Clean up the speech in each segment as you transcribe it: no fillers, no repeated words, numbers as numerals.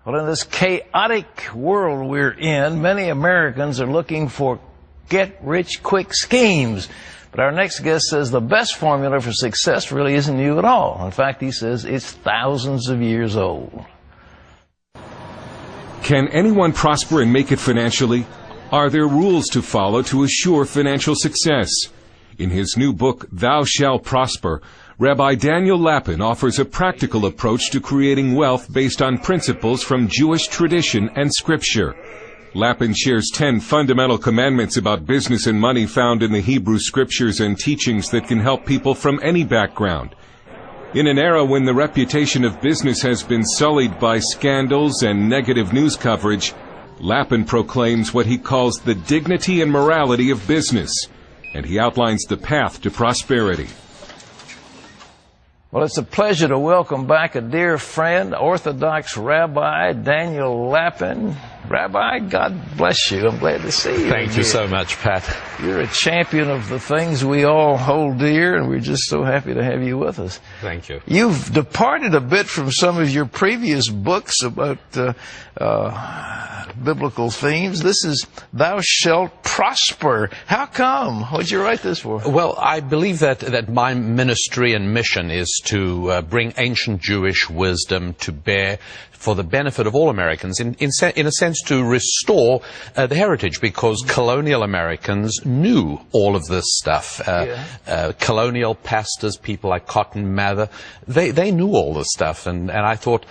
Well, in this chaotic world we're in, many Americans are looking for get-rich-quick schemes. But our next guest says the best formula for success really isn't new at all. In fact, he says it's thousands of years old. Can anyone prosper and make it financially? Are there rules to follow to assure financial success? In his new book, Thou Shalt Prosper, Rabbi Daniel Lapin offers a practical approach to creating wealth based on principles from Jewish tradition and Scripture. Lapin shares 10 fundamental commandments about business and money found in the Hebrew Scriptures and teachings that can help people from any background. In an era when the reputation of business has been sullied by scandals and negative news coverage, Lapin proclaims what he calls the dignity and morality of business, and he outlines the path to prosperity. Well, it's a pleasure to welcome back a dear friend, Orthodox Rabbi Daniel Lapin. Rabbi, God bless you. I'm glad to see you. Thank you so much, Pat. You're a champion of the things we all hold dear, and we're just so happy to have you with us. Thank you. You've departed a bit from some of your previous books about biblical themes. This is Thou Shalt Prosper. How come? What'd you write this for? Well, I believe that my ministry and mission is to bring ancient Jewish wisdom to bear for the benefit of all Americans, in a sense to restore the heritage, because colonial Americans knew all of this stuff. Colonial pastors, people like Cotton Mather, they knew all this stuff, and I thought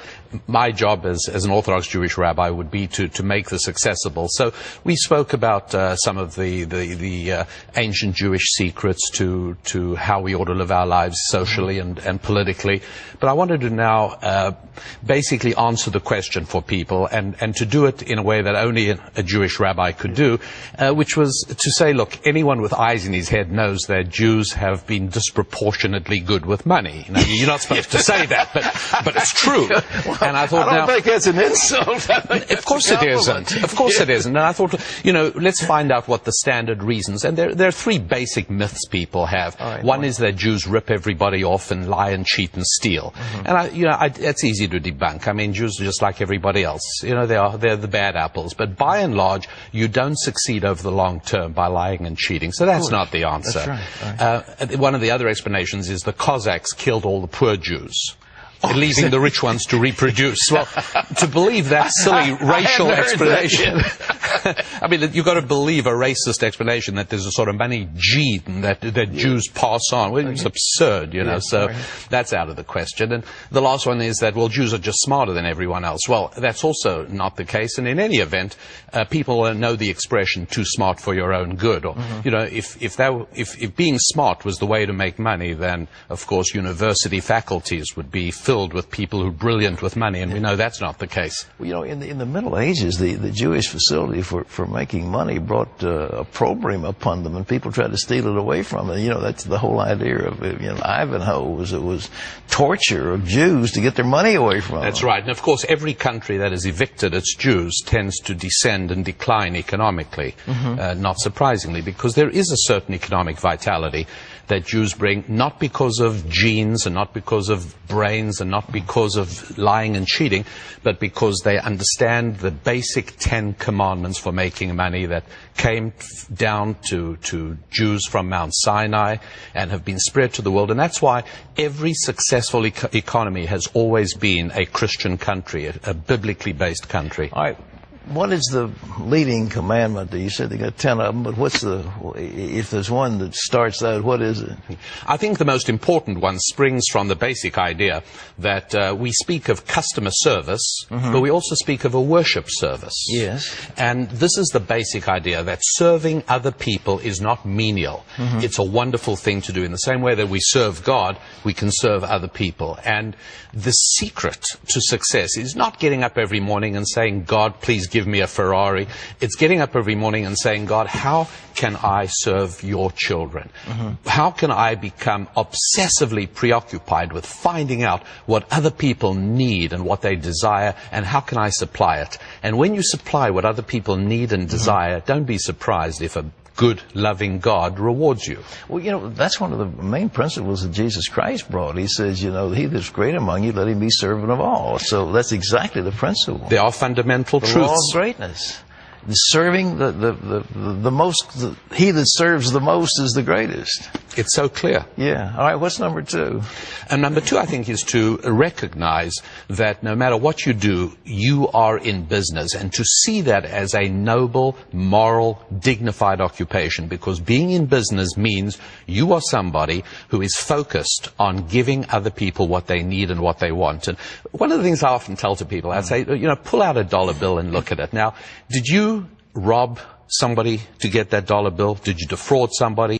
my job as an Orthodox Jewish rabbi would be to make this accessible. So we spoke about some of the ancient Jewish secrets to how we ought to live our lives socially and politically. But I wanted to now basically answer the question for people, and to do it in a way that only a Jewish rabbi could do, which was to say, look, anyone with eyes in his head knows that Jews have been disproportionately good with money. Now, you're not supposed to say that, but it's true. And I thought, I don't think it's an insult. Of course it isn't. Of course it isn't. And I thought, let's find out what the standard reasons. And there are 3 basic myths people have. Right, one is that Jews rip everybody off and lie and cheat and steal. And it's easy to debunk. I mean, Jews are just like everybody else. They're the bad apples. But by and large, you don't succeed over the long term by lying and cheating. So that's not the answer. That's right. One of the other explanations is the Cossacks killed all the poor Jews, leaving the rich ones to reproduce. Well, to believe that silly racial explanation, I mean, you've got to believe a racist explanation that there's a sort of money gene that Jews pass on. Well, it's absurd, so that's out of the question. And the last one is that, well, Jews are just smarter than everyone else. Well, that's also not the case. And in any event, people know the expression "too smart for your own good." Or, if being smart was the way to make money, then, of course, university faculties would be filled with people who are brilliant with money, and we know that's not the case. Well, in the Middle Ages, the Jewish facility for making money brought opprobrium upon them, and people tried to steal it away from them. That's the whole idea of Ivanhoe. It was torture of Jews to get their money away from them. That's right. And of course, every country that has evicted its Jews tends to descend and decline economically, not surprisingly, because there is a certain economic vitality that Jews bring, not because of genes and not because of brains and not because of lying and cheating, but because they understand the basic 10 commandments for making money that came down to Jews from Mount Sinai and have been spread to the world. And that's why every successful economy has always been a Christian country, a biblically based country. All right. What is the leading commandment? You said they got 10 of them, but if there's one that starts out, what is it? I think the most important one springs from the basic idea that we speak of customer service, but we also speak of a worship service. Yes. And this is the basic idea, that serving other people is not menial. It's a wonderful thing to do. In the same way that we serve God, we can serve other people. And the secret to success is not getting up every morning and saying, God, please give me a Ferrari. It's getting up every morning and saying, God, how can I serve your children? How can I become obsessively preoccupied with finding out what other people need and what they desire, and how can I supply it? And when you supply what other people need and desire, don't be surprised if a good, loving God rewards you. Well, that's one of the main principles that Jesus Christ brought. He says, he that's great among you, let him be servant of all. So that's exactly the principle. There are fundamental the truths. Law of greatness. Serving the most, he that serves the most is the greatest. It's so clear. Yeah. All right, what's number 2? And number 2, I think, is to recognize that no matter what you do, you are in business, and to see that as a noble, moral, dignified occupation, because being in business means you are somebody who is focused on giving other people what they need and what they want. And one of the things I often tell to people, I'd say, pull out a dollar bill and look at it. Now, did you rob somebody to get that dollar bill? Did you defraud somebody?